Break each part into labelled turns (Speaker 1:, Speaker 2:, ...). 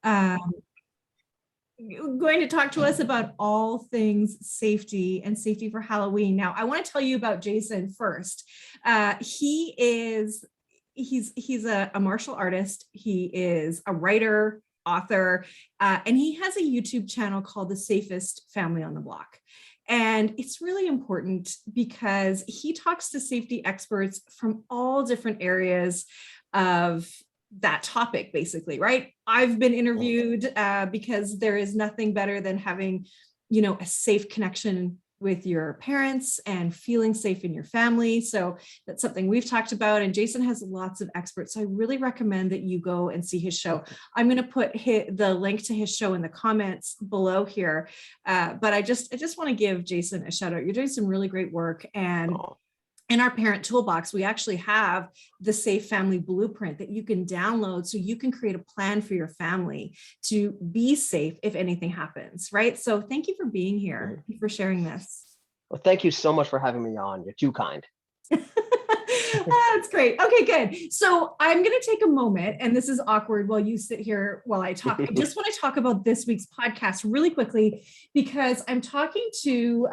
Speaker 1: um, going to talk to us about all things safety and safety for Halloween. Now, I want to tell you about Jason first. He's a martial artist. He is a writer, author, and he has a YouTube channel called The Safest Family on the Block. And it's really important because he talks to safety experts from all different areas of that topic, basically, right? I've been interviewed because there is nothing better than having, a safe connection with your parents and feeling safe in your family. So that's something we've talked about, and Jason has lots of experts. So I really recommend that you go and see his show. I'm going to put the link to his show in the comments below here. But I just want to give Jason a shout out. You're doing some really great work. And in our Parent Toolbox, we actually have the Safe Family Blueprint that you can download so you can create a plan for your family to be safe if anything happens, right? So thank you for being here. Thank you for sharing this.
Speaker 2: Well, thank you so much for having me on. You're too kind.
Speaker 1: That's great. Okay, good. So I'm going to take a moment, and this is awkward while you sit here while I talk. I just want to talk about this week's podcast really quickly because I'm talking to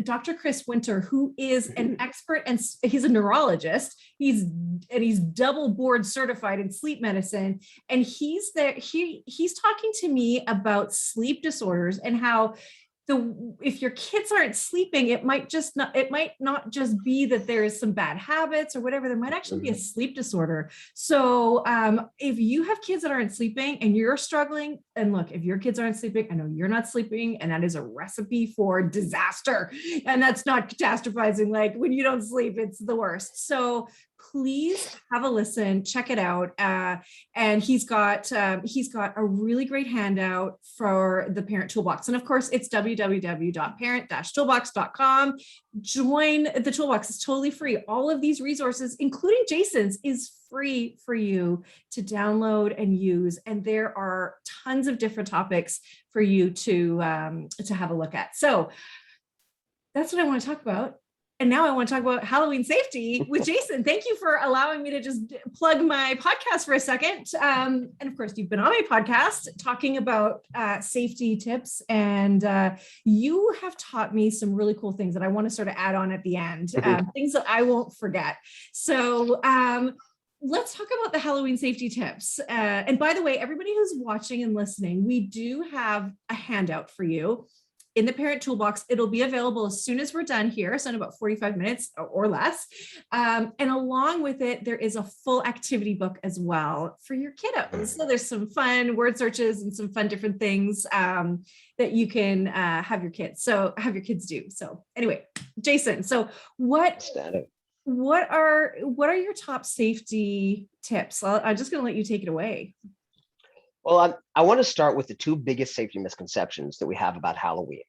Speaker 1: Dr. Chris Winter, who is an expert, and he's a neurologist. He's double board certified in sleep medicine, and he's talking to me about sleep disorders and how if your kids aren't sleeping, it might not just be that there is some bad habits or whatever. There might actually be a sleep disorder. So if you have kids that aren't sleeping and you're struggling, and look, if your kids aren't sleeping, I know you're not sleeping, and that is a recipe for disaster. And that's not catastrophizing. Like when you don't sleep, it's the worst. So please have a listen, check it out. And he's got a really great handout for the Parent Toolbox. And of course, it's www.parent-toolbox.com. Join the Toolbox. It's totally free. All of these resources, including Jason's, is free for you to download and use. And there are tons of different topics for you to have a look at. So that's what I want to talk about. And now I want to talk about Halloween safety with Jason. Thank you for allowing me to just plug my podcast for a second. And of course, you've been on my podcast talking about safety tips, and you have taught me some really cool things that I want to sort of add on at the end, things that I won't forget. So let's talk about the Halloween safety tips. And by the way, everybody who's watching and listening, we do have a handout for you in the Parent Toolbox. It'll be available as soon as we're done here, so in about 45 minutes or less. And along with it, there is a full activity book as well for your kiddos. So there's some fun word searches and some fun different things that you can have your kids do. So anyway, Jason, so what are your top safety tips? I'm just going to let you take it away.
Speaker 2: Well, I want to start with the two biggest safety misconceptions that we have about Halloween.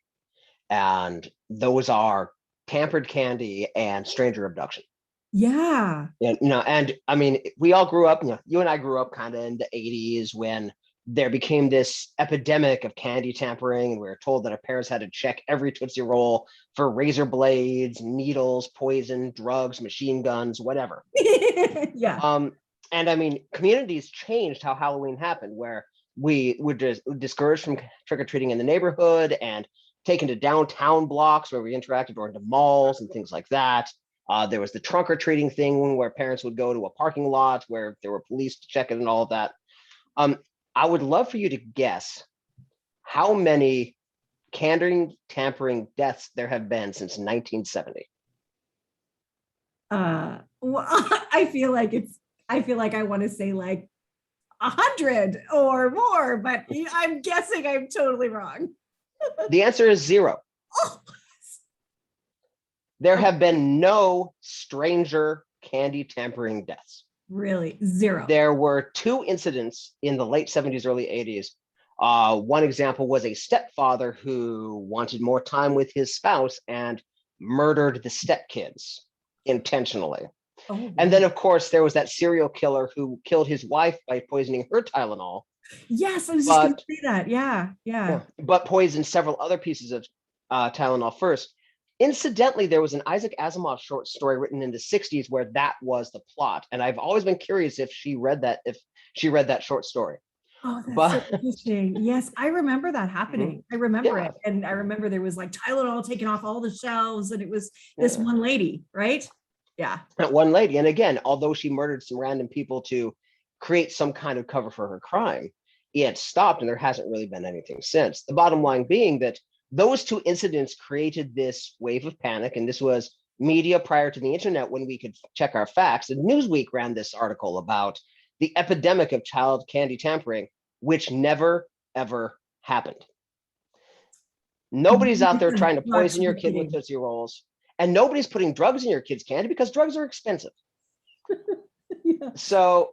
Speaker 2: And those are tampered candy and stranger abduction.
Speaker 1: Yeah.
Speaker 2: And I mean, we all grew up, you and I grew up kind of in the 80s when there became this epidemic of candy tampering. And we were told that our parents had to check every Tootsie Roll for razor blades, needles, poison, drugs, machine guns, whatever.
Speaker 1: Yeah.
Speaker 2: And I mean, communities changed how Halloween happened, where we were just discouraged from trick-or-treating in the neighborhood and taken to downtown blocks where we interacted, or into malls and things like that. There was the trunk-or-treating thing where parents would go to a parking lot where there were police to check it and all of that. I would love for you to guess how many candy tampering deaths there have been since 1970.
Speaker 1: Well, I feel like I want to say like 100 or more, but I'm guessing I'm totally wrong.
Speaker 2: The answer is 0.
Speaker 1: Oh.
Speaker 2: There have been no stranger candy tampering deaths.
Speaker 1: Really? 0.
Speaker 2: There were 2 incidents in the late 70s, early 80s. One example was a stepfather who wanted more time with his spouse and murdered the stepkids intentionally.
Speaker 1: Oh,
Speaker 2: and then, of course, there was that serial killer who killed his wife by poisoning her Tylenol.
Speaker 1: Yes, I was just going to say that. Yeah.
Speaker 2: But poisoned several other pieces of Tylenol first. Incidentally, there was an Isaac Asimov short story written in the 60s where that was the plot. And I've always been curious if she read that short story.
Speaker 1: Oh, that's so
Speaker 2: But
Speaker 1: interesting. Yes, I remember that
Speaker 2: Mhm.
Speaker 1: happening. I remember
Speaker 2: Yeah,
Speaker 1: it. And I remember there was like Tylenol taken off all the shelves, and it was this
Speaker 2: yeah.
Speaker 1: one lady, right? Yeah.
Speaker 2: That one lady, and again, although she murdered some random people to create some kind of cover for her crime, it stopped, and there hasn't really been anything since. The bottom line being that those two incidents created this wave of panic, and this was media prior to the internet when we could check our facts. And Newsweek ran this article about the epidemic of child candy tampering, which never ever happened. Nobody's out there
Speaker 1: You've
Speaker 2: trying to
Speaker 1: got
Speaker 2: poison
Speaker 1: to
Speaker 2: your
Speaker 1: be
Speaker 2: kid with
Speaker 1: kidding.
Speaker 2: Tootsie Rolls, and nobody's putting drugs in your kid's candy because drugs are expensive.
Speaker 1: Yeah.
Speaker 2: So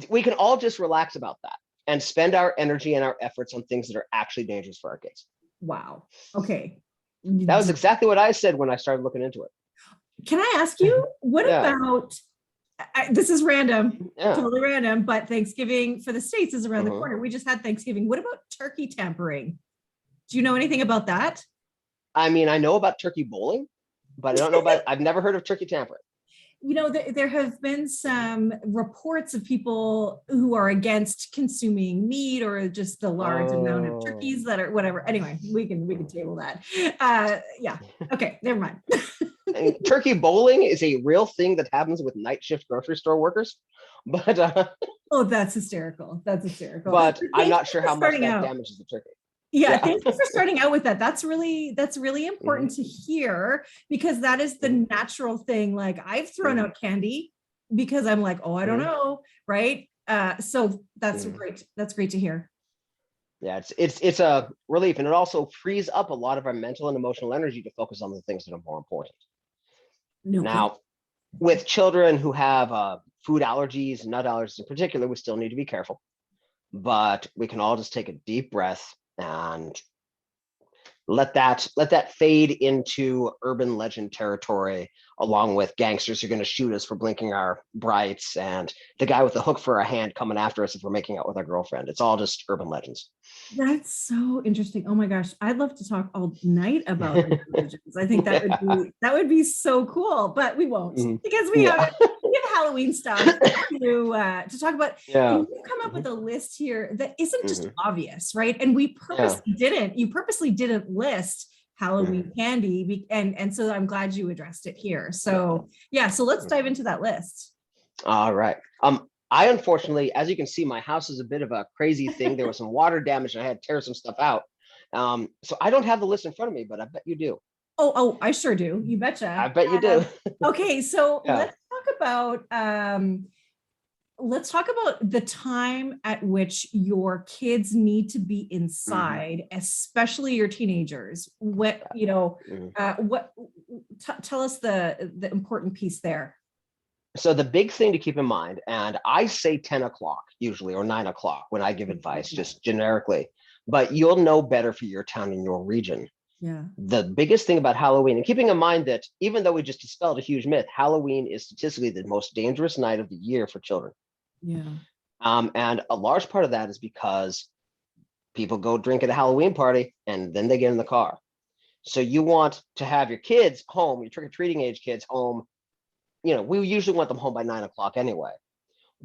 Speaker 2: we can all just relax about that and spend our energy and our efforts on things that are actually dangerous for our kids.
Speaker 1: Wow. Okay.
Speaker 2: That was exactly what I said when I started looking into it.
Speaker 1: Can I ask you, what
Speaker 2: Yeah,
Speaker 1: about, this is random,
Speaker 2: yeah.
Speaker 1: totally random, but Thanksgiving for the States is around the
Speaker 2: Mhm.
Speaker 1: corner. We just had Thanksgiving. What about turkey tampering? Do you know anything about that?
Speaker 2: I mean, I know about turkey bowling, but I don't know about, I've never heard of turkey tampering.
Speaker 1: There have been some reports of people who are against consuming meat or just the large amount of
Speaker 2: Oh,
Speaker 1: turkeys that are whatever. Anyway, we can table that. Yeah. Okay. Never mind.
Speaker 2: I mean, turkey bowling is a real thing that happens with night shift grocery store workers, but
Speaker 1: Oh, that's hysterical. That's hysterical.
Speaker 2: but I'm
Speaker 1: Thank
Speaker 2: not
Speaker 1: you
Speaker 2: sure
Speaker 1: for
Speaker 2: how much
Speaker 1: starting
Speaker 2: that
Speaker 1: out.
Speaker 2: damages the turkey.
Speaker 1: Yeah,
Speaker 2: Yeah.
Speaker 1: thank you for starting out with that. That's really
Speaker 2: Mhm.
Speaker 1: important to hear, because that is the
Speaker 2: Mhm.
Speaker 1: natural thing. Like, I've thrown
Speaker 2: Mhm.
Speaker 1: out candy because I'm like, oh, I don't
Speaker 2: Mhm.
Speaker 1: know, right? So that's
Speaker 2: Mhm.
Speaker 1: great. That's great to hear.
Speaker 2: Yeah, it's a relief, and it also frees up a lot of our mental and emotional energy to focus on the things that are more important.
Speaker 1: No kidding.
Speaker 2: Now, with children who have food allergies, nut allergies in particular, we still need to be careful. But we can all just take a deep breath and let that fade into urban legend territory, along with gangsters who are going to shoot us for blinking our brights and the guy with the hook for a hand coming after us if we're making out with our girlfriend. It's all just urban legends.
Speaker 1: That's so interesting. Oh my gosh, I'd love to talk all night about urban legends. I think
Speaker 2: Yeah.
Speaker 1: that would be so cool, but we won't,
Speaker 2: Mhm.
Speaker 1: because
Speaker 2: Yeah.
Speaker 1: we have Halloween stuff to talk about. And
Speaker 2: Yeah.
Speaker 1: you've come up with
Speaker 2: Mhm.
Speaker 1: a list here that isn't just
Speaker 2: Mhm.
Speaker 1: obvious, right? And
Speaker 2: Yeah.
Speaker 1: you purposely didn't list
Speaker 2: Mhm.
Speaker 1: Halloween candy, and so I'm glad you addressed it here. So yeah, so let's dive into that list.
Speaker 2: All right. I unfortunately, as you can see, my house is a bit of a crazy thing. There was some water damage, and I had to tear some stuff out. So I don't have the list in front of me, but I bet you do.
Speaker 1: Oh, I sure do. You
Speaker 2: I
Speaker 1: betcha.
Speaker 2: bet you do.
Speaker 1: Okay, so
Speaker 2: Yeah.
Speaker 1: let's talk about the time at which your kids need to be
Speaker 2: Mhm.
Speaker 1: inside, especially your teenagers.
Speaker 2: Mhm.
Speaker 1: What tell us the important piece there.
Speaker 2: So the big thing to keep in mind, and I say 10 o'clock usually, or 9 o'clock when I give advice, just generically, but you'll know better for your town and your region.
Speaker 1: Yeah.
Speaker 2: The biggest thing about Halloween, and keeping in mind that even though we just dispelled a huge myth, Halloween is statistically the most dangerous night of the year for children.
Speaker 1: Yeah.
Speaker 2: And a large part of that is because people go drink at a Halloween party and then they get in the car. So you want to have your kids home, your trick or treating age kids home. We usually want them home by 9 o'clock anyway.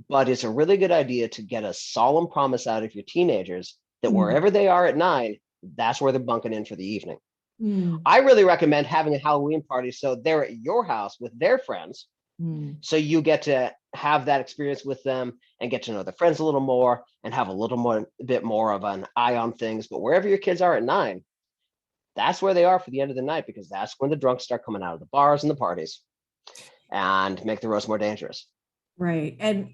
Speaker 2: But it's a really good idea to get a solemn promise out of your teenagers that
Speaker 1: Mm,
Speaker 2: wherever they are at 9, that's where they're bunking in for the evening.
Speaker 1: mm,
Speaker 2: I really recommend having a Halloween party so they're at your house with their friends.
Speaker 1: mm.
Speaker 2: So you get to have that experience with them and get to know their friends a little more and have a bit more of an eye on things. But wherever your kids are at 9, that's where they are for the end of the night, because that's when the drunks start coming out of the bars and the parties and make the roast more dangerous.
Speaker 1: Right. And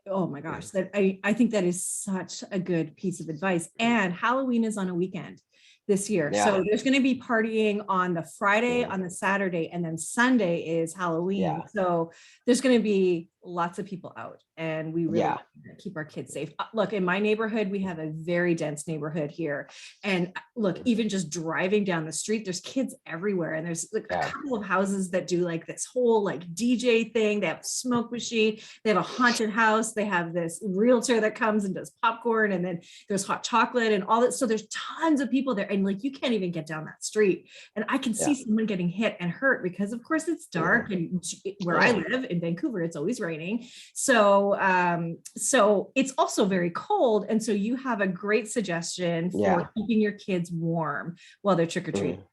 Speaker 1: oh my gosh, that I think that is such a good piece of advice. And Halloween is on a weekend this year.
Speaker 2: Yeah.
Speaker 1: So there's going to be partying on the Friday,
Speaker 2: Mm.
Speaker 1: on the Saturday, and then Sunday is
Speaker 2: Yeah.
Speaker 1: Halloween. So there's going to be lots of people out, and we really
Speaker 2: Yeah.
Speaker 1: want to keep our kids safe. Look, in my neighborhood, we have a very dense neighborhood here. And look, even just driving down the street, there's kids everywhere. And there's like a
Speaker 2: Yeah.
Speaker 1: couple of houses that do like this whole like DJ thing. They have a smoke machine, they have a haunted house, they have this realtor that comes and does popcorn, and then there's hot chocolate and all that. So there's tons of people there, and like you can't even get down that street. And I can see
Speaker 2: Yeah.
Speaker 1: someone getting hit and hurt because of course it's
Speaker 2: Mhm.
Speaker 1: dark, and where I
Speaker 2: Yeah.
Speaker 1: live in Vancouver, it's always raining. raining. So, so it's also very cold. And so you have a great suggestion for keeping your kids warm while they're trick-or-treating.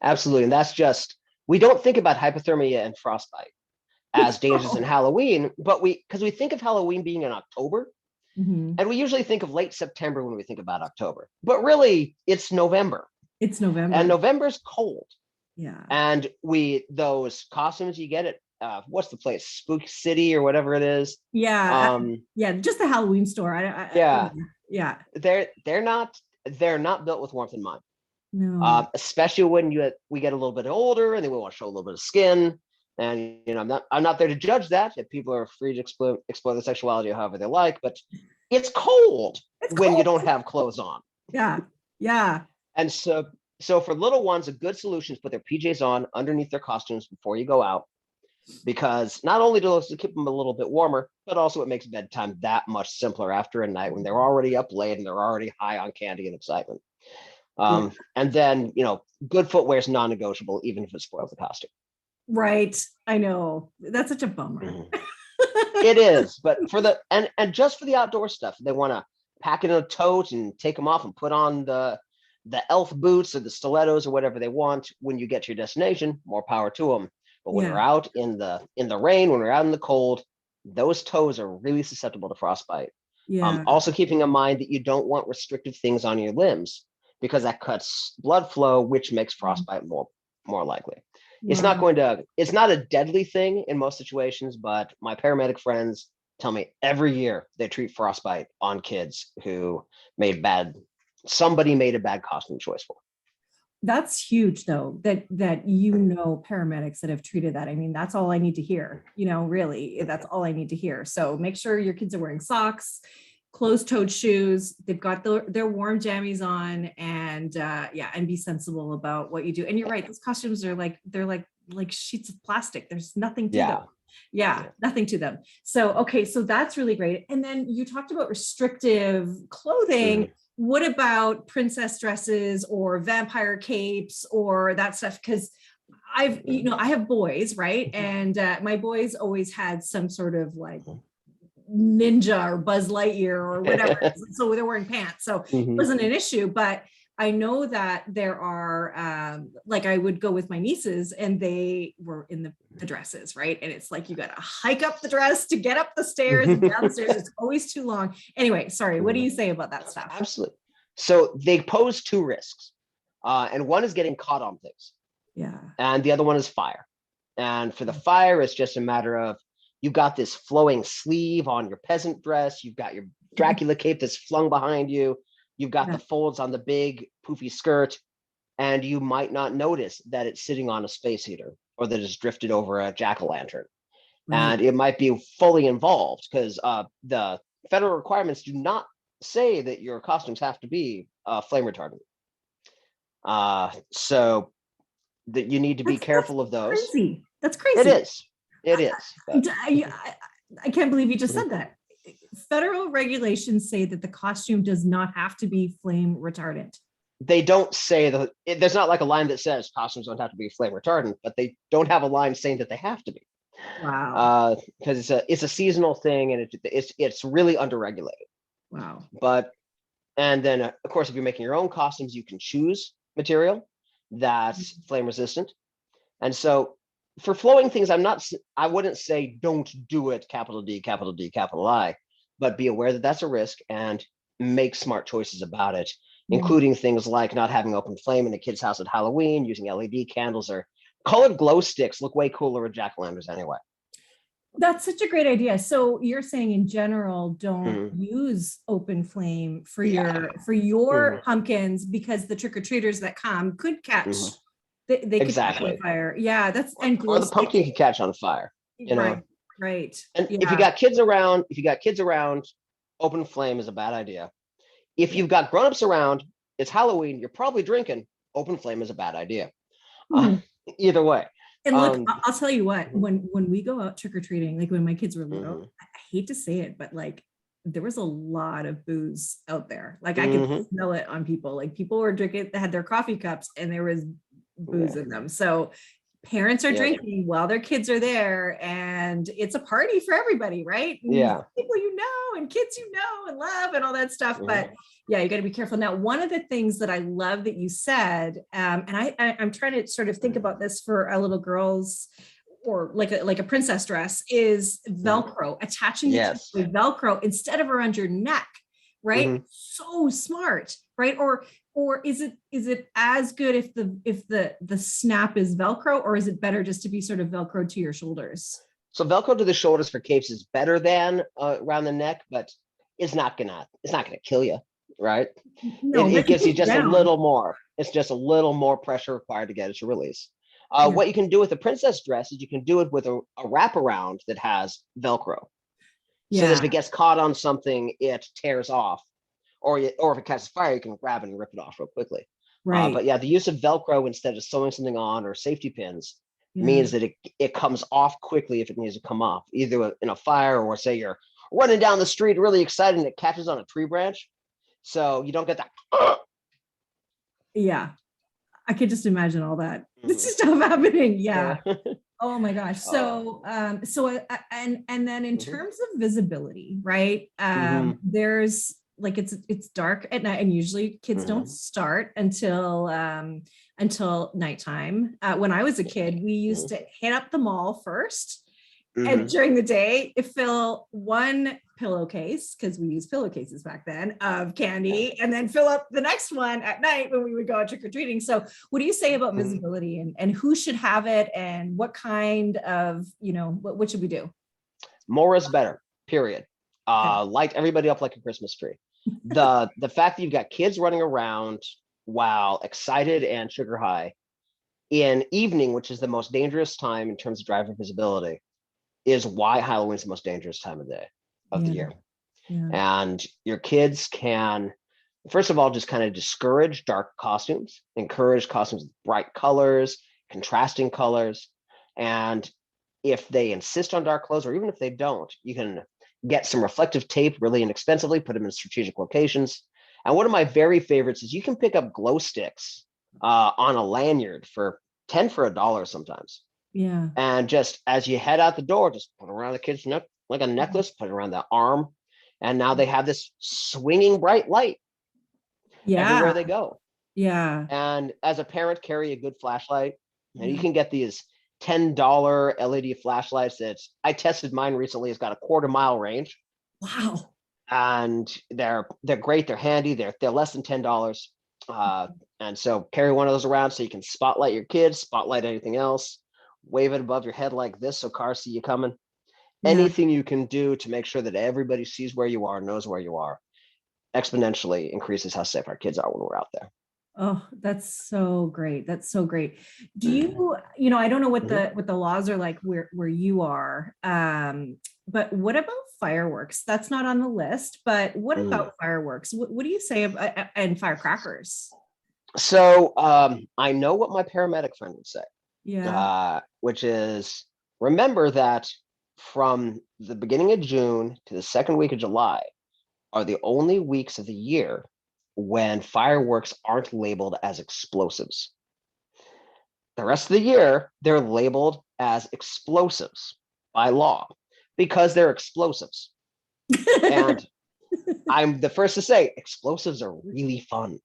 Speaker 2: Absolutely. And that's just, we don't think about hypothermia and frostbite as dangers in Halloween, but because we think of Halloween being in October, and we usually think of late September when we think about October, but really it's November.
Speaker 1: It's November.
Speaker 2: And November's cold.
Speaker 1: Yeah.
Speaker 2: And those costumes you get at, what's the place? Spook City or whatever it is.
Speaker 1: Yeah. Yeah. Just the Halloween store. Yeah.
Speaker 2: They're not built with warmth in mind.
Speaker 1: No.
Speaker 2: Especially when we get a little bit older and then we want to show a little bit of skin. And I'm not there to judge that. If people are free to explore their sexuality however they like, but it's cold when you don't have clothes on.
Speaker 1: Yeah. Yeah.
Speaker 2: And so for little ones, a good solution is put their PJs on underneath their costumes before you go out, because not only does it keep them a little bit warmer, but also it makes bedtime that much simpler after a night when they're already up late and they're already high on candy and excitement. And then, good footwear is non-negotiable, even if it spoils the costume.
Speaker 1: Right. I know. That's such a bummer.
Speaker 2: It is, but and just for the outdoor stuff, they want to pack it in a tote and take them off and put on the elf boots or the stilettos or whatever they want. When you get to your destination, more power to them. But when we're out in the rain, when we're out in the cold, those toes are really susceptible to frostbite. Also keeping in mind that you don't want restrictive things on your limbs, because that cuts blood flow, which makes frostbite more likely. It's not a deadly thing in most situations, but my paramedic friends tell me every year they treat frostbite on kids who somebody made a bad costume choice for.
Speaker 1: That's huge though, that paramedics that have treated that. I mean, that's all I need to hear, really, that's all I need to hear. So make sure your kids are wearing socks, closed-toed shoes, they've got their warm jammies on, and and be sensible about what you do. And you're right, those costumes are they're like sheets of plastic. There's nothing to them. Nothing to them. So okay, so that's really great. And then you talked about restrictive clothing. What about princess dresses or vampire capes or that stuff? Because I have boys, right? And my boys always had some sort of ninja or Buzz Lightyear or whatever. So they're wearing pants. So it wasn't an issue, but I know that there are, I would go with my nieces and they were in the dresses, right? And it's you got to hike up the dress to get up the stairs and down the stairs. It's always too long. Anyway, sorry. What do you say about that stuff?
Speaker 2: Absolutely. So they pose two risks. And one is getting caught on things.
Speaker 1: Yeah.
Speaker 2: And the other one is fire. And for the fire, it's just a matter of, you've got this flowing sleeve on your peasant dress. You've got your Dracula cape that's flung behind you. You've got the folds on the big poofy skirt, and you might not notice that it's sitting on a space heater or that it's drifted over a jack-o'-lantern. And it might be fully involved because the federal requirements do not say that your costumes have to be flame retardant. So that you need to be careful of those.
Speaker 1: Crazy. That's crazy.
Speaker 2: It is. It is. But
Speaker 1: I can't believe you just said that. Federal regulations say that the costume does not have to be flame retardant.
Speaker 2: They don't say there's not a line that says costumes don't have to be flame retardant, but they don't have a line saying that they have to be.
Speaker 1: Wow.
Speaker 2: Because it's a seasonal thing and it's really underregulated.
Speaker 1: Wow.
Speaker 2: And then of course, if you're making your own costumes, you can choose material that's flame resistant. And so for flowing things, I wouldn't say don't do it, capital D, capital I, but be aware that that's a risk and make smart choices about it, including things like not having open flame in a kid's house at Halloween, using LED candles or colored glow sticks look way cooler with jack-o'-lanterns anyway.
Speaker 1: That's such a great idea. So you're saying in general, don't use open flame for your pumpkins, because the trick-or-treaters that come could catch they could catch on fire. Yeah, that's
Speaker 2: or the pumpkin can catch on fire.
Speaker 1: Right.
Speaker 2: And if you got kids around, open flame is a bad idea. If you've got grown-ups around, it's Halloween, you're probably drinking, open flame is a bad idea. Either way.
Speaker 1: And look, I'll tell you what, when we go out trick-or-treating, when my kids were little, I hate to say it, but there was a lot of booze out there. I could smell it on people. People were drinking, they had their coffee cups and there was booze in them. So parents are
Speaker 2: Yeah.
Speaker 1: drinking while their kids are there, and it's a party for everybody, right? And
Speaker 2: Yeah.
Speaker 1: people you know, and kids you know and love, and all that stuff.
Speaker 2: Mhm.
Speaker 1: But yeah, you got to be careful. Now, one of the things that I love that you said, and I'm trying to sort of think about this for a little girl's, or like a princess dress, is Velcro, attaching the kids
Speaker 2: Yes.
Speaker 1: with Velcro instead of around your neck, right?
Speaker 2: Mhm.
Speaker 1: So smart, right? Or is it as good if the snap is Velcro, or is it better just to be sort of Velcro to your shoulders?
Speaker 2: So Velcro to the shoulders for capes is better than around the neck, but it's not gonna kill you, right?
Speaker 1: No,
Speaker 2: It
Speaker 1: but you
Speaker 2: gives you
Speaker 1: keep it
Speaker 2: just a
Speaker 1: down.
Speaker 2: little more. It's just a little more pressure required to get it to release.
Speaker 1: Yeah.
Speaker 2: What you can do with a princess dress is you can do it with a wraparound that has Velcro, so that if
Speaker 1: Yeah.
Speaker 2: it gets caught on something, it tears off, or if it catches fire, you can grab it and rip it off real quickly.
Speaker 1: Right.
Speaker 2: But yeah, the use of Velcro instead of sewing something on or safety pins
Speaker 1: Yeah.
Speaker 2: means that it comes off quickly if it needs to come off, either in a fire or say you're running down the street really excited and it catches on a tree branch. So you don't get that.
Speaker 1: Yeah. I could just imagine all that. This
Speaker 2: Mhm.
Speaker 1: is stuff happening. Yeah.
Speaker 2: Yeah.
Speaker 1: Oh my gosh. So, and then in
Speaker 2: Mhm.
Speaker 1: terms of visibility, right?
Speaker 2: Mhm.
Speaker 1: There's like, it's dark at night, and usually kids don't
Speaker 2: Mhm.
Speaker 1: start until nighttime. When I was a kid, we used
Speaker 2: Mhm.
Speaker 1: to hit up the mall first, and
Speaker 2: Mhm.
Speaker 1: during the day, fill one pillowcase, because we used pillowcases back then, of candy, and then fill up the next one at night when we would go out trick-or-treating. So what do you say about
Speaker 2: Mhm.
Speaker 1: visibility, and who should have it, and what kind of, what should we do?
Speaker 2: More is better, period.
Speaker 1: Okay.
Speaker 2: Light everybody up like a Christmas tree. The fact that you've got kids running around while excited and sugar high in evening, which is the most dangerous time in terms of driver visibility, is why Halloween's the most dangerous time of day of the
Speaker 1: Yeah.
Speaker 2: year.
Speaker 1: Yeah.
Speaker 2: And your kids can, first of all, just kind of discourage dark costumes, encourage costumes with bright colors, contrasting colors. And if they insist on dark clothes, or even if they don't, you can get some reflective tape really inexpensively, put them in strategic locations. And one of my very favorites is you can pick up glow sticks on a lanyard for 10 for $1 sometimes.
Speaker 1: Yeah.
Speaker 2: And just as you head out the door, just put it around the kid's neck like a necklace, put it around the arm. And now they have this swinging bright light everywhere
Speaker 1: Yeah.
Speaker 2: they go.
Speaker 1: Yeah.
Speaker 2: And as a parent, carry a good flashlight. And you
Speaker 1: Yeah.
Speaker 2: can get these $10 LED flashlights that I tested mine recently. It's got a quarter-mile range.
Speaker 1: Wow.
Speaker 2: And they're great. They're handy. They're less than $10. And so carry one of those around so you can spotlight your kids, spotlight anything else, wave it above your head like this so cars see you coming.
Speaker 1: Yeah.
Speaker 2: Anything you can do to make sure that everybody sees where you are, knows where you are, exponentially increases how safe our kids are when we're out there.
Speaker 1: Oh, that's so great. That's so great. Do you, I don't know what
Speaker 2: Mhm.
Speaker 1: the laws are like where you are. But what about fireworks? That's not on the list, but what
Speaker 2: Mm.
Speaker 1: about fireworks? What do you say about, and firecrackers?
Speaker 2: So I know what my paramedic friend would say,
Speaker 1: Yeah.
Speaker 2: which is remember that from the beginning of June to the second week of July are the only weeks of the year when fireworks aren't labeled as explosives. The rest of the year, they're labeled as explosives by law because they're explosives. And I'm the first to say explosives are really fun.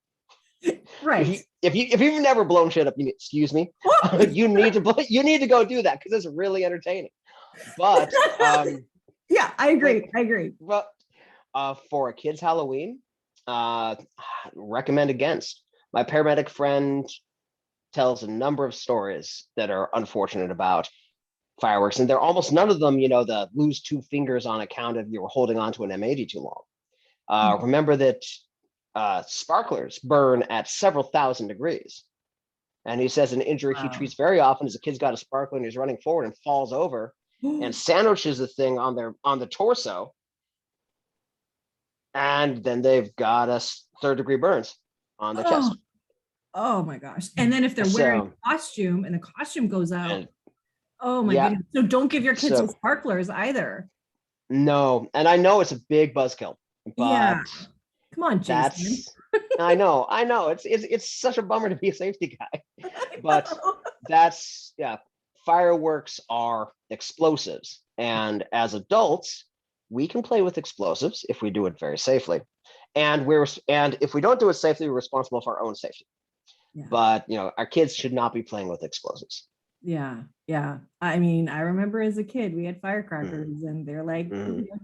Speaker 1: Right.
Speaker 2: If you've never blown shit up, excuse me, you need to go do that because it's really entertaining. But
Speaker 1: Yeah, I agree.
Speaker 2: like,
Speaker 1: I agree.
Speaker 2: but for a kid's Halloween, recommend against. My paramedic friend tells a number of stories that are unfortunate about fireworks, and they're almost none of them, the lose two fingers on account of you were holding on to an M80 too long. Remember that sparklers burn at several thousand degrees. And he says an injury he
Speaker 1: Wow.
Speaker 2: treats very often is a kid's got a sparkler and he's running forward and falls over and sandwiches the thing on the torso, and then they've got us third-degree burns on their
Speaker 1: Oh,
Speaker 2: chest.
Speaker 1: oh my gosh. And then if they're wearing
Speaker 2: So,
Speaker 1: a costume and the costume goes out,
Speaker 2: and
Speaker 1: oh my
Speaker 2: yeah,
Speaker 1: goodness. So don't give your kids
Speaker 2: so
Speaker 1: with sparklers either.
Speaker 2: no, and I know it's a big buzzkill,
Speaker 1: Yeah.
Speaker 2: but
Speaker 1: Come on, Jason.
Speaker 2: that's I know it's such a bummer to be a safety guy,
Speaker 1: I
Speaker 2: but
Speaker 1: know.
Speaker 2: that's, yeah, fireworks are explosives. And as adults, we can play with explosives if we do it very safely. And if we don't do it safely, we're responsible for our own safety.
Speaker 1: Yeah.
Speaker 2: But our kids should not be playing with explosives.
Speaker 1: Yeah. Yeah. I mean, I remember as a kid, we had firecrackers and they're like,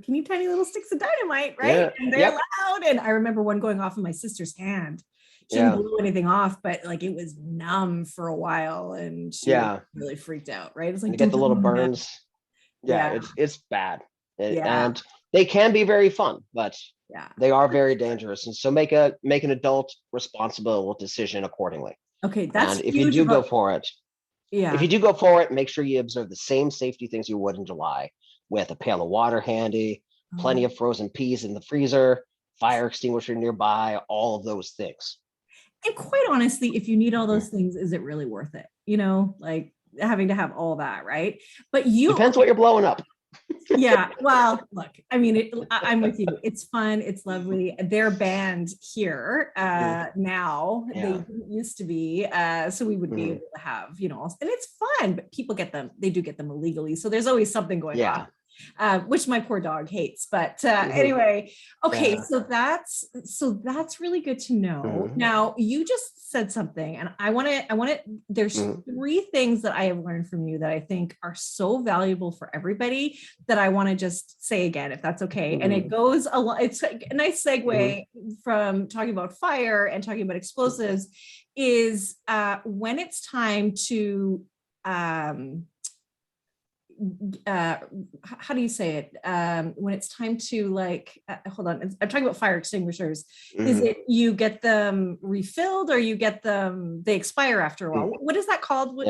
Speaker 1: teeny tiny little sticks of dynamite, right?
Speaker 2: Yeah.
Speaker 1: And they're loud. And I remember one going off in my sister's hand. She didn't blow anything off, but like it was numb for a while and she was really freaked out, right? It's like,
Speaker 2: you get the little burns. Yeah, it's bad. And they can be very fun, but they are very dangerous. And so make an adult responsible decision accordingly.
Speaker 1: Okay, that's
Speaker 2: and if you do go for it, make sure you observe the same safety things you would in July, with a pail of water handy, plenty of frozen peas in the freezer, fire extinguisher nearby, all of those things.
Speaker 1: And quite honestly, if you need all those things, is it really worth it? Like having to have all that, right? But
Speaker 2: depends what you're blowing up.
Speaker 1: Yeah, well, look, I mean, I'm with you. It's fun. It's lovely. They're banned here now. They didn't used to be. So we would be able to have, and it's fun, but people get them. They do get them illegally. So there's always something going on. Which my poor dog hates, but anyway, okay. So that's really good to know. Now you just said something, and I want to, there's 3 things that I have learned from you that I think are so valuable for everybody that I want to just say again, if that's okay. And it goes a lot. It's a nice segue from talking about fire and talking about explosives is when it's time to, how do you say it? When it's time to hold on, I'm talking about fire extinguishers. Is it you get them refilled or you get them, they expire after a while? What is that called?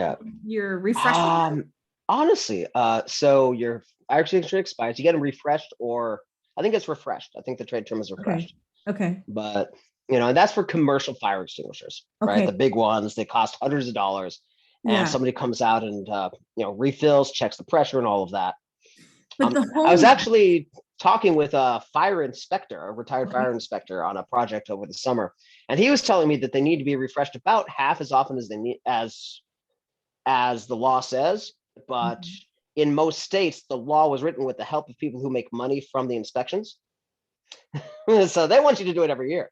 Speaker 1: You're refreshing?
Speaker 2: Honestly, so your fire extinguisher expires, you get them refreshed, or I think it's refreshed. I think the trade term is refreshed.
Speaker 1: Okay.
Speaker 2: But, and that's for commercial fire extinguishers, right? The big ones, they cost hundreds of dollars. And somebody comes out and refills, checks the pressure and all of that.
Speaker 1: But
Speaker 2: I was actually talking with a fire inspector, a retired fire inspector, on a project over the summer, and he was telling me that they need to be refreshed about half as often as they need, as the law says. But in most states, the law was written with the help of people who make money from the inspections, so they want you to do it every year.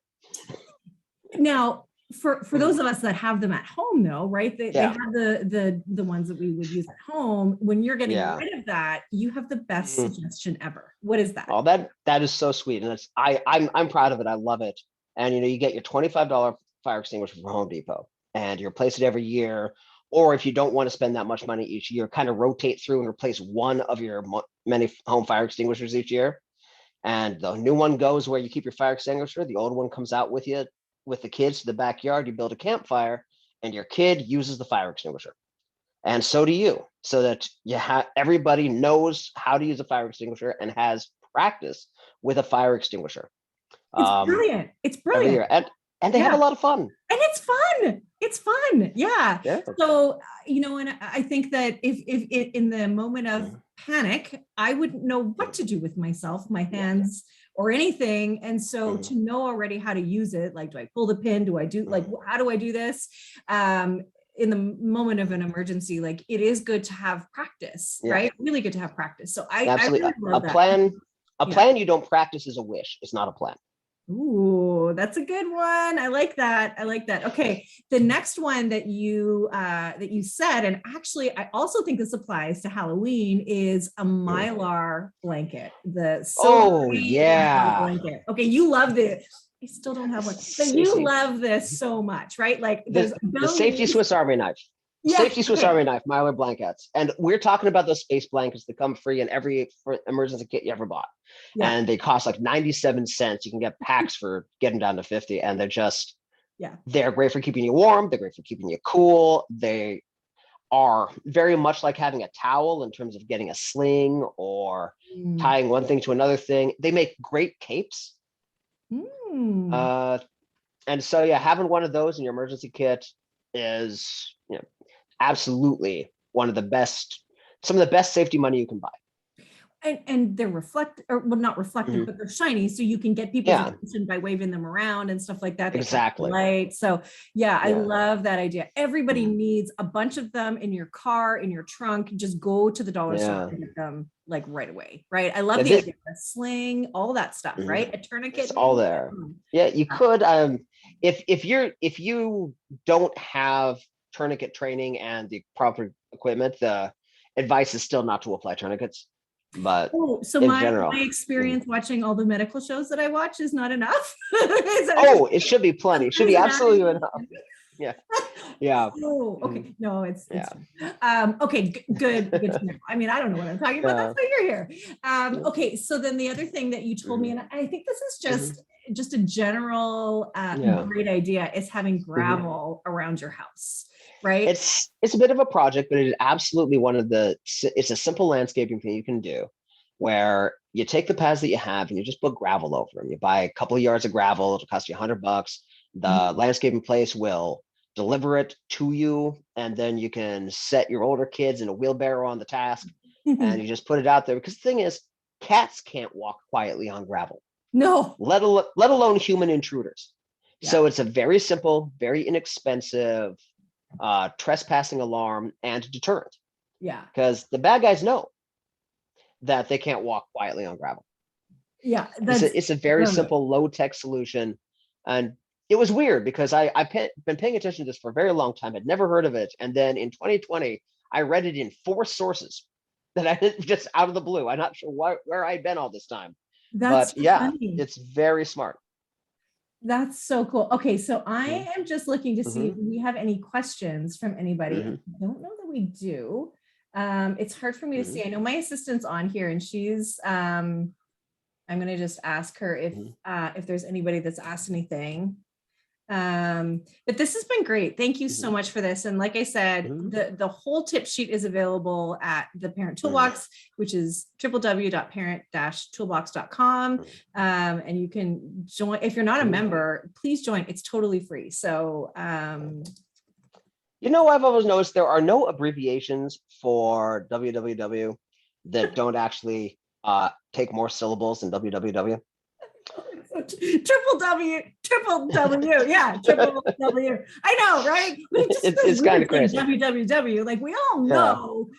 Speaker 1: Now, for those of us that have them at home, though, right? They have the ones that we would use at home. When you're getting rid of that, you have the best suggestion ever. What is that?
Speaker 2: Oh, that is so sweet, and I'm proud of it. I love it. And you get your $25 fire extinguisher from Home Depot, and you replace it every year. Or if you don't want to spend that much money each year, kind of rotate through and replace one of your many home fire extinguishers each year. And the new one goes where you keep your fire extinguisher. The old one comes out with you, with the kids, to the backyard. You build a campfire, and your kid uses the fire extinguisher, and so do you, so that everybody knows how to use a fire extinguisher and has practice with a fire extinguisher.
Speaker 1: It's brilliant. It's brilliant.
Speaker 2: And they have a lot of fun.
Speaker 1: And it's fun. It's fun. Yeah. So, and I think that if in the moment of panic, I wouldn't know what to do with myself, my hands, or anything. And so to know already how to use it, like, do I pull the pin? Do I do how do I do this? In the moment of an emergency, like, it is good to have practice, right? Really good to have practice. So I really love that.
Speaker 2: A plan you don't practice is a wish. It's not a plan.
Speaker 1: Ooh, that's a good one. I like that. Okay. The next one that you said, and actually I also think this applies to Halloween, is a Mylar blanket. Blanket. Okay, you love this. I still don't have one, but you love this so much, right? Like
Speaker 2: the safety Swiss Army knife. Safety Swiss Army knife, Mylar blankets. And we're talking about those space blankets that come free in every emergency kit you ever bought. And they cost like 97 cents. You can get packs for getting down to 50. And they're just, they're great for keeping you warm. They're great for keeping you cool. They are very much like having a towel in terms of getting a sling or tying one thing to another thing. They make great capes. And so, having one of those in your emergency kit is, absolutely some of the best safety money you can buy.
Speaker 1: and they're not reflective,
Speaker 2: Mhm.
Speaker 1: but they're shiny, so you can get people's
Speaker 2: Yeah,
Speaker 1: attention by waving them around and stuff like that. They catch the
Speaker 2: exactly.
Speaker 1: light. So yeah, I
Speaker 2: Yeah.
Speaker 1: love that idea. Everybody
Speaker 2: Mhm.
Speaker 1: needs a bunch of them in your car, in your trunk. Just go to the dollar store
Speaker 2: Yeah.
Speaker 1: and get them like right away, right? I love
Speaker 2: Yeah,
Speaker 1: the idea of a sling, all that stuff,
Speaker 2: mhm.
Speaker 1: right? A
Speaker 2: It's
Speaker 1: tourniquet,
Speaker 2: all
Speaker 1: maybe.
Speaker 2: there. Yeah, you could if you don't have tourniquet training and the proper equipment, the advice is still not to apply tourniquets. But
Speaker 1: Oh, so
Speaker 2: in
Speaker 1: my
Speaker 2: general, mhm.
Speaker 1: experience watching all the medical shows that I watch is not enough. Is that just
Speaker 2: Oh, it should be plenty. It should be absolutely
Speaker 1: anatomy?
Speaker 2: enough. Yeah, yeah,
Speaker 1: Oh,
Speaker 2: mhm,
Speaker 1: okay. No, it's
Speaker 2: yeah,
Speaker 1: okay, good to know. I mean, I don't know what I'm talking about.
Speaker 2: yeah,
Speaker 1: That's why you're here.
Speaker 2: yeah,
Speaker 1: Okay, so then the other thing that you told me,
Speaker 2: mhm,
Speaker 1: and I think this is
Speaker 2: mhm,
Speaker 1: just a general
Speaker 2: yeah.
Speaker 1: great idea, is having
Speaker 2: Mhm.
Speaker 1: gravel around your house, right?
Speaker 2: It's a bit of a project, but it is absolutely one of it's a simple landscaping thing you can do where you take the pads that you have and you just put gravel over them. You buy a couple of yards of gravel, it'll cost you $100. The landscaping place will deliver it to you, and then you can set your older kids in a wheelbarrow on the task and you just put it out there. Because the thing is, cats can't walk quietly on gravel,
Speaker 1: No.
Speaker 2: let alone human intruders.
Speaker 1: Yeah.
Speaker 2: So it's a very simple, very inexpensive trespassing alarm and deterrent,
Speaker 1: Yeah.
Speaker 2: because the bad guys know that they can't walk quietly on gravel.
Speaker 1: Yeah.
Speaker 2: It's
Speaker 1: That's
Speaker 2: a very
Speaker 1: brilliant.
Speaker 2: simple, low tech solution. And it was weird because I've been paying attention to this for a very long time, had never heard of it. And then in 2020, I read it in 4 sources that I didn't just out of the blue. I'm not sure where I'd been all this time.
Speaker 1: That's
Speaker 2: But
Speaker 1: so
Speaker 2: yeah,
Speaker 1: funny.
Speaker 2: it's very smart.
Speaker 1: That's so cool. Okay, so
Speaker 2: Mhm,
Speaker 1: I am just looking to see if
Speaker 2: mhm,
Speaker 1: we have any questions from anybody. I
Speaker 2: mhm,
Speaker 1: don't know that we do. It's hard for me to
Speaker 2: mhm,
Speaker 1: see. I know my assistant's on here, and she's. I'm gonna just ask her
Speaker 2: mhm,
Speaker 1: if there's anybody that's asked anything. But this has been great. Thank you so
Speaker 2: mhm,
Speaker 1: much for this. And like I said,
Speaker 2: mhm,
Speaker 1: the whole tip sheet is available at the Parent
Speaker 2: mhm,
Speaker 1: Toolbox, which is www.parent-toolbox.com. And you can join. If you're not a
Speaker 2: mhm.
Speaker 1: member, please join. It's totally free. So
Speaker 2: You know, I've always noticed there are no abbreviations for www that don't actually take more syllables than www.
Speaker 1: triple W, yeah, triple W. I know, right? But it just feels
Speaker 2: It's kind
Speaker 1: weird
Speaker 2: of
Speaker 1: saying
Speaker 2: crazy.
Speaker 1: www. Like we all
Speaker 2: Yeah.
Speaker 1: know,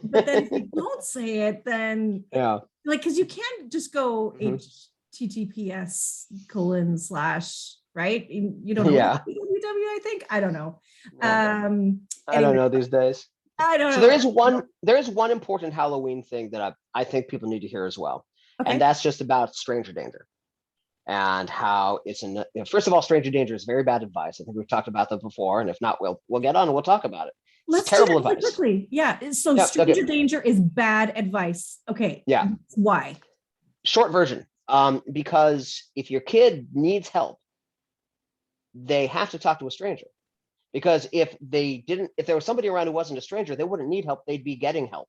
Speaker 1: but then if you don't say it, then
Speaker 2: Yeah.
Speaker 1: like because you can't just go
Speaker 2: Mhm.
Speaker 1: https colon slash right. You don't know what
Speaker 2: Yeah.
Speaker 1: www. I think I don't know.
Speaker 2: Yeah. I don't
Speaker 1: Anyway,
Speaker 2: know these days.
Speaker 1: I don't
Speaker 2: So
Speaker 1: know.
Speaker 2: there is one important Halloween thing that I think people need to hear as well. And
Speaker 1: Okay,
Speaker 2: that's just about stranger danger and how first of all, stranger danger is very bad advice. I think we've talked about that before. And if not, we'll get on and we'll talk about it. It's
Speaker 1: let's do
Speaker 2: terrible
Speaker 1: that really
Speaker 2: advice.
Speaker 1: quickly. Yeah. So
Speaker 2: Yeah. Okay.
Speaker 1: stranger danger is bad advice. Okay,
Speaker 2: Yeah.
Speaker 1: why?
Speaker 2: Short version. Because if your kid needs help, they have to talk to a stranger. Because if there was somebody around who wasn't a stranger, they wouldn't need help. They'd be getting help.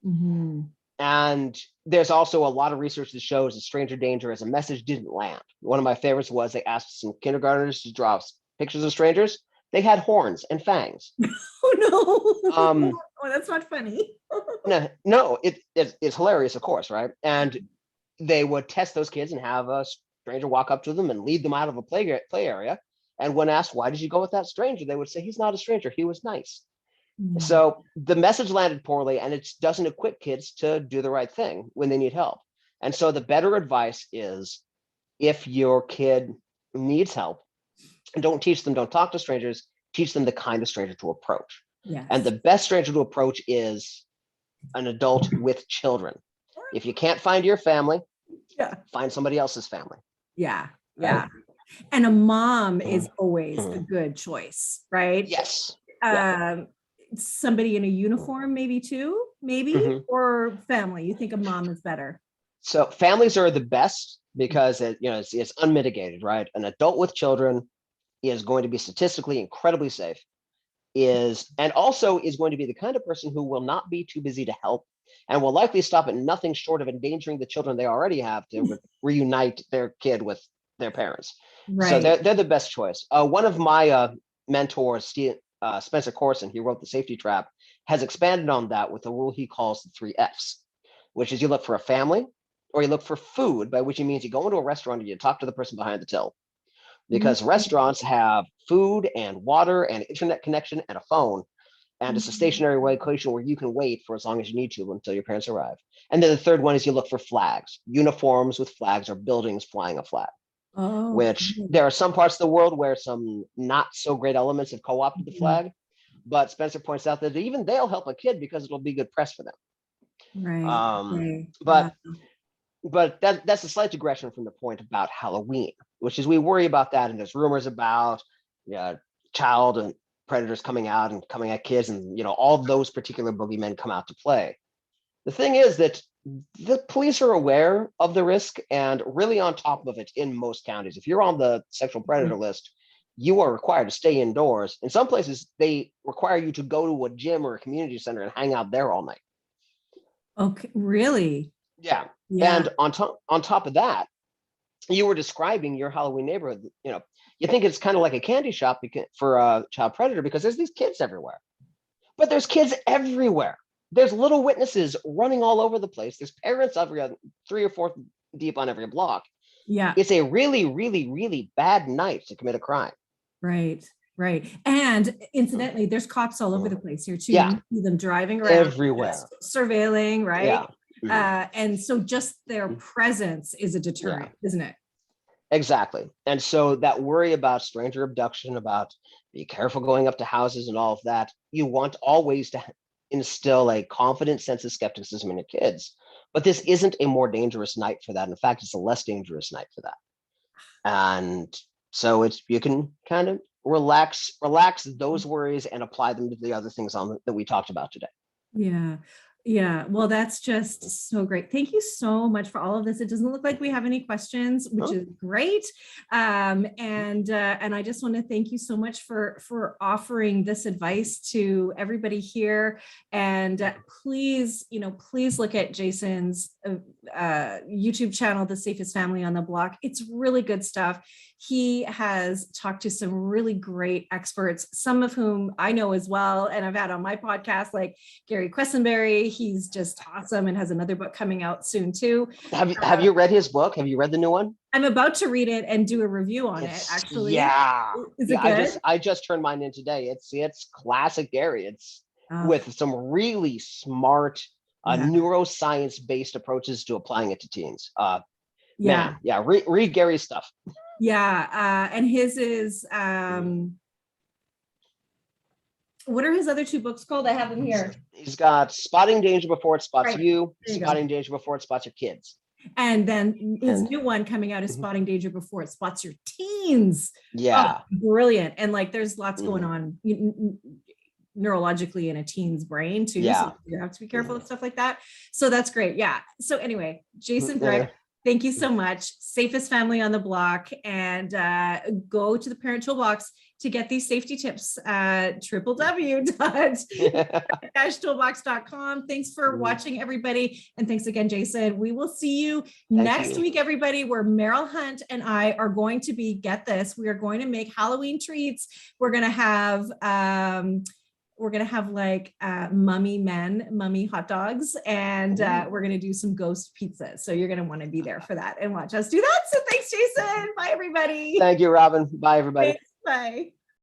Speaker 1: Mhm.
Speaker 2: And there's also a lot of research that shows that stranger danger as a message didn't land. One of my favorites was they asked some kindergartners to draw pictures of strangers. They had horns and fangs.
Speaker 1: Oh no.
Speaker 2: Um,
Speaker 1: Oh, that's not funny.
Speaker 2: no, it's hilarious, of course, right? And they would test those kids and have a stranger walk up to them and lead them out of a play area. And when asked, why did you go with that stranger? They would say, he's not a stranger. He was nice.
Speaker 1: Mm.
Speaker 2: So the message landed poorly and it doesn't equip kids to do the right thing when they need help. And so the better advice is if your kid needs help, don't teach them, don't talk to strangers, teach them the kind of stranger to approach. And
Speaker 1: Yes.
Speaker 2: the best stranger to approach is an adult with children. If you can't find your family,
Speaker 1: Yeah.
Speaker 2: find somebody else's family.
Speaker 1: Yeah.
Speaker 2: Right?
Speaker 1: Yeah. And a mom is
Speaker 2: Mhm.
Speaker 1: always a
Speaker 2: Mhm.
Speaker 1: good choice, right?
Speaker 2: Yes. Yeah.
Speaker 1: Um, somebody in a uniform, maybe too, maybe,
Speaker 2: Mhm.
Speaker 1: or family. You think a mom is better?
Speaker 2: So families are the best because it's unmitigated, right? An adult with children is going to be statistically incredibly safe, and also is going to be the kind of person who will not be too busy to help and will likely stop at nothing short of endangering the children they already have to reunite their kid with their parents. So
Speaker 1: Right.
Speaker 2: they're the best choice. One of my mentors, Spencer Corson, he wrote The Safety Trap, has expanded on that with a rule he calls the 3 F's. which is you look for a family, or you look for food, by which it means you go into a restaurant and you talk to the person behind the till. Because restaurants have food and water and internet connection and a phone, and it's a stationary location where you can wait for as long as you need to until your parents arrive. And then the third one is you look for flags, uniforms with flags or buildings flying a flag, which there are some parts of the world where some not so great elements have co-opted the flag. But Spencer points out that even they'll help a kid because it'll be good press for them.
Speaker 1: Right.
Speaker 2: But that's a slight digression from the point about Halloween, which is we worry about that, and there's rumors about child and predators coming out and coming at kids, and all those particular boogeymen come out to play. The thing is that the police are aware of the risk and really on top of it in most counties. If you're on the sexual predator list, you are required to stay indoors. In some places, they require you to go to a gym or a community center and hang out there all night.
Speaker 1: Okay, really?
Speaker 2: Yeah. And on top of that, you were describing your Halloween neighborhood. You think it's kind of like a candy shop for a child predator because there's these kids everywhere. But there's kids everywhere. There's little witnesses running all over the place. There's parents every 3 or 4 deep on every block.
Speaker 1: Yeah.
Speaker 2: It's a really, really, really bad night to commit a crime.
Speaker 1: Right. And incidentally, there's cops all over the place here too.
Speaker 2: Yeah.
Speaker 1: You see them driving around
Speaker 2: everywhere,
Speaker 1: surveilling, right?
Speaker 2: Yeah.
Speaker 1: And so just their presence is a deterrent, isn't it?
Speaker 2: Exactly. And so that worry about stranger abduction, about be careful going up to houses and all of that, you want always to instill a confident sense of skepticism in your kids. But this isn't a more dangerous night for that. In fact, it's a less dangerous night for that. And so you can kind of relax those worries and apply them to the other things that we talked about today.
Speaker 1: Yeah. Well, that's just so great. Thank you so much for all of this. It doesn't look like we have any questions, which is great. And I just want to thank you so much for offering this advice to everybody here. And please look at Jason's YouTube channel, The Safest Family on the Block. It's really good stuff. He has talked to some really great experts, some of whom I know as well, and I've had on my podcast, like Gary Quessenberry. He's just awesome and has another book coming out soon too.
Speaker 2: Have you read his book? Have you read the new one?
Speaker 1: I'm about to read it and do a review on it, actually.
Speaker 2: Yeah.
Speaker 1: Is it good?
Speaker 2: I just turned mine in today. It's classic Gary. It's with some really smart neuroscience-based approaches to applying it to teens. Read Gary's stuff.
Speaker 1: And his is what are his other 2 books called? I have them here.
Speaker 2: He's got Spotting Danger Before It Spots You, Spotting Danger Before It Spots Your Kids.
Speaker 1: And then his new one coming out is Spotting Danger Before It Spots Your Teens.
Speaker 2: Yeah.
Speaker 1: Brilliant. And like there's lots going on neurologically in a teen's brain too.
Speaker 2: Yeah.
Speaker 1: So you have to be careful with stuff like that. So that's great. Yeah. So anyway, Jason Brick, thank you so much. Safest Family on the Block, and go to the Parent Toolbox to get these safety tips at www.toolbox.com. Thanks for watching, everybody. And thanks again, Jason. We will see you next week, everybody, where Meryl Hunt and I are going to be, get this, we are going to make Halloween treats. We're going to have like mummy hot dogs, and we're going to do some ghost pizzas. So you're going to want to be there for that and watch us do that. So thanks, Jason. Bye, everybody.
Speaker 2: Thank you, Robin. Bye, everybody.
Speaker 1: Thanks. Bye.